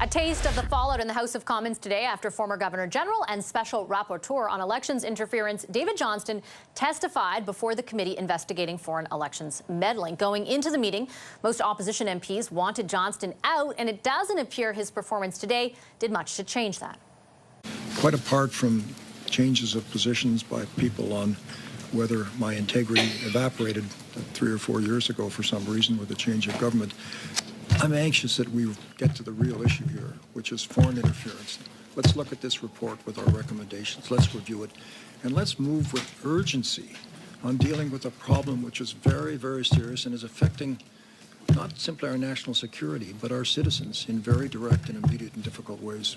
A taste of the fallout in the House of Commons today after former Governor General and Special Rapporteur on Elections Interference David Johnston testified before the committee investigating foreign elections meddling. Going into the meeting, most opposition MPs wanted Johnston out, and it doesn't appear his performance today did much to change that. Quite apart from changes of positions by people on whether my integrity evaporated 3 or 4 years ago for some reason with a change of government, I'm anxious that we get to the real issue here, which is foreign interference. Let's look at this report with our recommendations. Let's review it. And let's move with urgency on dealing with a problem which is very, very serious and is affecting not simply our national security, but our citizens in very direct and immediate and difficult ways.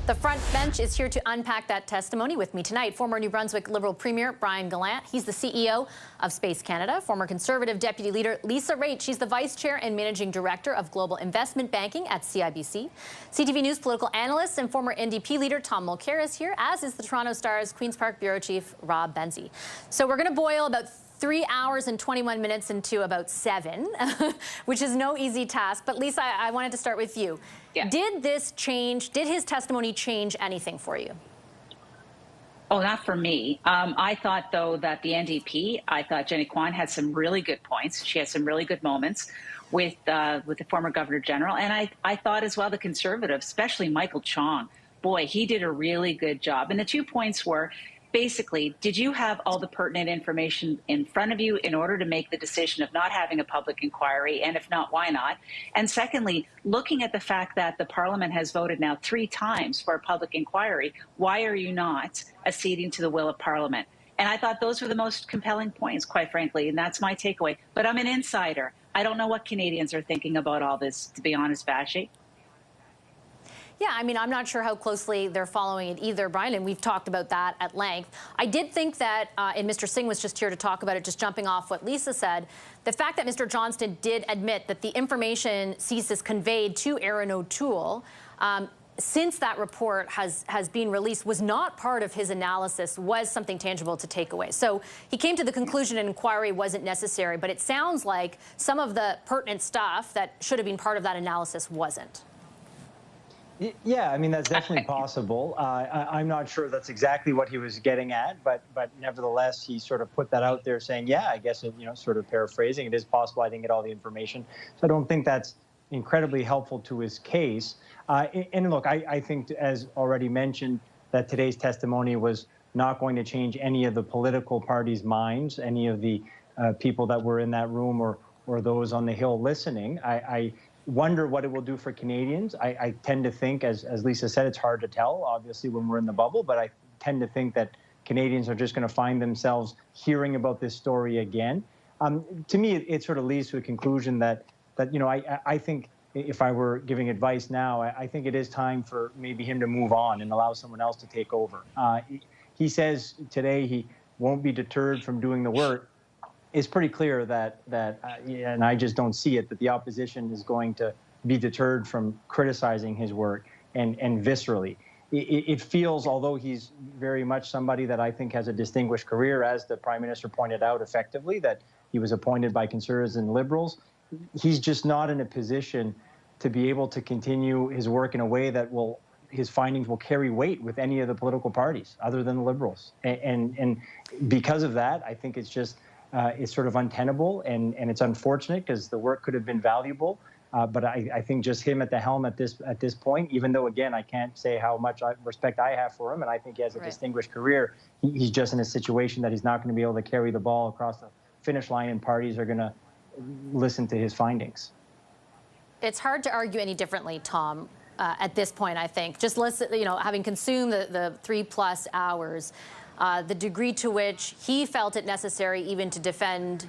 The front bench is here to unpack that testimony. With me tonight, former New Brunswick Liberal Premier Brian Gallant. He's the CEO of Space Canada. Former Conservative Deputy Leader Lisa Raitt. She's the Vice Chair and Managing Director of Global Investment Banking at CIBC. CTV News political analyst and former NDP leader Tom Mulcair is here, as is the Toronto Star's Queen's Park Bureau Chief Rob Benzie. So we're going to boil about 3 hours and 21 minutes into about 7, which is no easy task. But Lisa, I wanted to start with you. Yeah. Did his testimony change anything for you? Oh, not for me. I thought, though, that the NDP, I thought Jenny Kwan had some really good points. She had some really good moments with the former Governor General. And I thought as well the Conservatives, especially Michael Chong, boy, he did a really good job. And the 2 points were, basically, did you have all the pertinent information in front of you in order to make the decision of not having a public inquiry? And if not, why not? And secondly, looking at the fact that the Parliament has voted now 3 times for a public inquiry, why are you not acceding to the will of Parliament? And I thought those were the most compelling points, quite frankly, and that's my takeaway. But I'm an insider. I don't know what Canadians are thinking about all this, to be honest, Vassy. Yeah, I mean, I'm not sure how closely they're following it either, Brian, and we've talked about that at length. I did think that, and Mr. Singh was just here to talk about it, just jumping off what Lisa said, the fact that Mr. Johnston did admit that the information CSIS conveyed to Aaron O'Toole since that report has been released was not part of his analysis, was something tangible to take away. So he came to the conclusion an inquiry wasn't necessary, but it sounds like some of the pertinent stuff that should have been part of that analysis wasn't. Yeah, I mean, that's definitely possible. I'm not sure that's exactly what he was getting at, but nevertheless, he sort of put that out there saying, yeah, I guess, sort of paraphrasing, it is possible I didn't get all the information. So I don't think that's incredibly helpful to his case. And look, I think, as already mentioned, that today's testimony was not going to change any of the political parties' minds, any of the people that were in that room or those on the Hill listening. I wonder what it will do for Canadians. I tend to think, as Lisa said, it's hard to tell, obviously, when we're in the bubble, but I tend to think that Canadians are just going to find themselves hearing about this story again. To me, it sort of leads to a conclusion that I think if I were giving advice now, I think it is time for maybe him to move on and allow someone else to take over. He says today he won't be deterred from doing the work. It's pretty clear that and I just don't see it, that the opposition is going to be deterred from criticizing his work and viscerally. It feels, although he's very much somebody that I think has a distinguished career, as the Prime Minister pointed out effectively, that he was appointed by Conservatives and Liberals, he's just not in a position to be able to continue his work in a way that his findings will carry weight with any of the political parties other than the Liberals. And because of that, I think it's just it's sort of untenable, and it's unfortunate because the work could have been valuable. But I think just him at the helm at this point, even though, again, I can't say how much respect I have for him, and I think he has a distinguished career, he's just in a situation that he's not going to be able to carry the ball across the finish line, and parties are going to listen to his findings. It's hard to argue any differently, Tom, at this point, I think. Just listen, having consumed the 3+ hours, the degree to which he felt it necessary even to defend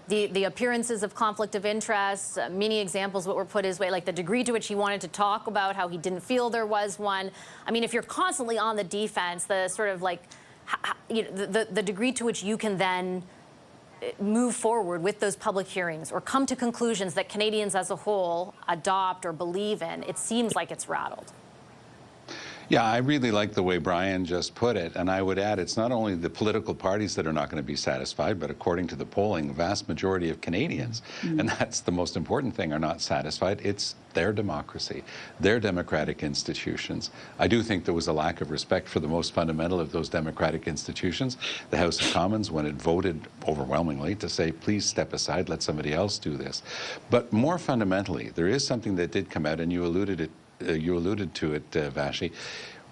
the appearances of conflict of interest, many examples what were put his way, like the degree to which he wanted to talk about how he didn't feel there was one. I mean, if you're constantly on the defense, the sort of like, the degree to which you can then move forward with those public hearings or come to conclusions that Canadians as a whole adopt or believe in, it seems like it's rattled. Yeah, I really like the way Brian just put it, and I would add it's not only the political parties that are not going to be satisfied, but according to the polling, the vast majority of Canadians, and that's the most important thing, are not satisfied. It's their democracy, their democratic institutions. I do think there was a lack of respect for the most fundamental of those democratic institutions, the House of Commons, when it voted overwhelmingly to say, please step aside, let somebody else do this. But more fundamentally, there is something that did come out, and you alluded to it, Vassy,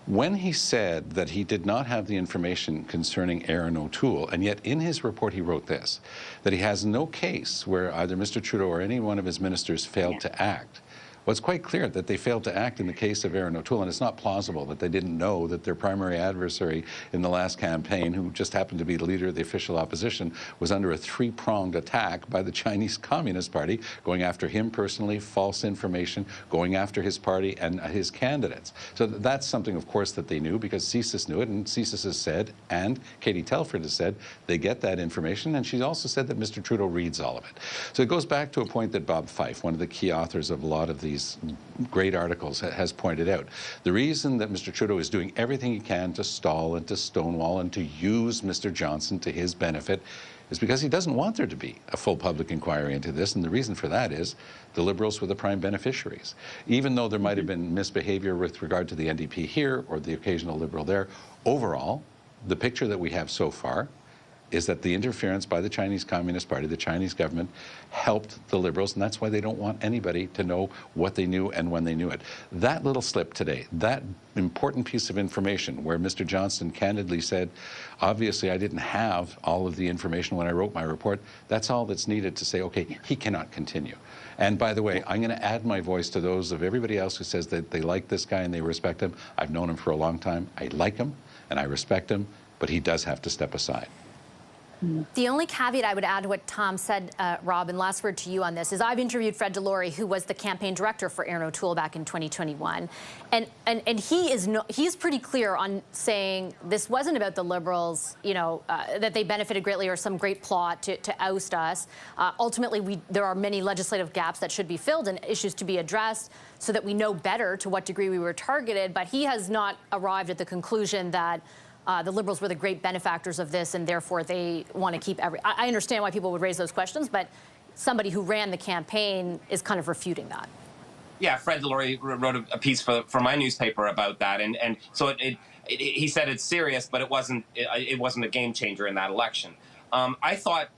when he said that he did not have the information concerning Aaron O'Toole, and yet in his report he wrote this, that he has no case where either Mr. Trudeau or any one of his ministers failed to act. Well, it's quite clear that they failed to act in the case of Aaron O'Toole, and it's not plausible that they didn't know that their primary adversary in the last campaign, who just happened to be the leader of the official opposition, was under a three-pronged attack by the Chinese Communist Party, going after him personally, false information, going after his party and his candidates. So that's something, of course, that they knew, because CSIS knew it, and CSIS has said, and Katie Telford has said, they get that information, and she's also said that Mr. Trudeau reads all of it. So it goes back to a point that Bob Fife, one of the key authors of a lot of these great articles, has pointed out. The reason that Mr. Trudeau is doing everything he can to stall and to stonewall and to use Mr. Johnston to his benefit is because he doesn't want there to be a full public inquiry into this, and the reason for that is the Liberals were the prime beneficiaries. Even though there might have been misbehavior with regard to the NDP here or the occasional Liberal there, overall, the picture that we have so far is that the interference by the Chinese Communist Party, the Chinese government, helped the Liberals, and that's why they don't want anybody to know what they knew and when they knew it. That little slip today, that important piece of information where Mr. Johnston candidly said, obviously I didn't have all of the information when I wrote my report, that's all that's needed to say, okay, he cannot continue. And by the way, I'm going to add my voice to those of everybody else who says that they like this guy and they respect him. I've known him for a long time. I like him and I respect him, but he does have to step aside. The only caveat I would add to what Tom said, Rob, and last word to you on this, is I've interviewed Fred Delory, who was the campaign director for Aaron O'Toole back in 2021. And he's pretty clear on saying this wasn't about the Liberals, you know, that they benefited greatly or some great plot to oust us. Ultimately, there are many legislative gaps that should be filled and issues to be addressed so that we know better to what degree we were targeted. But he has not arrived at the conclusion that the Liberals were the great benefactors of this, and therefore they want to keep I understand why people would raise those questions, but somebody who ran the campaign is kind of refuting that. Yeah, Fred Delory wrote a piece for my newspaper about that, and so he said it's serious, but it wasn't a game changer in that election. I thought,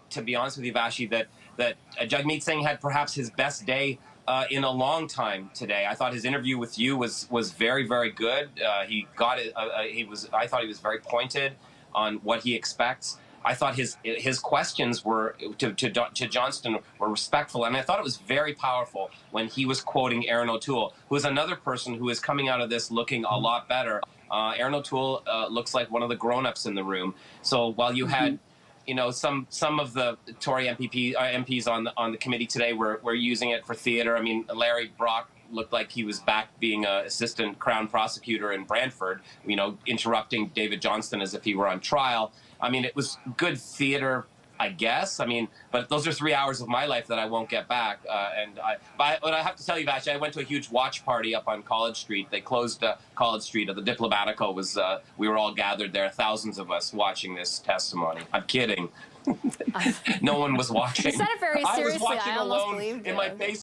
to be honest with you, Vassy, that Jagmeet Singh had perhaps his best day in a long time today. I thought his interview with you was very, very good. He got it. I thought he was very pointed on what he expects. I thought his questions were to Johnston were respectful, and I thought it was very powerful when he was quoting Aaron O'Toole, who is another person who is coming out of this looking a lot better. Aaron O'Toole looks like one of the grown-ups in the room. So while you had some of the Tory MPs on the committee today were using it for theater. I mean, Larry Brock looked like he was back being an assistant Crown prosecutor in Brantford, interrupting David Johnston as if he were on trial. I mean, it was good theater, I guess. I mean, but those are 3 hours of my life that I won't get back. But I have to tell you, Vassy, I went to a huge watch party up on College Street. They closed College Street. The Diplomatico was, we were all gathered there, thousands of us watching this testimony. I'm kidding. No one was watching. You said it very seriously. I was watching I almost alone believed in my basement.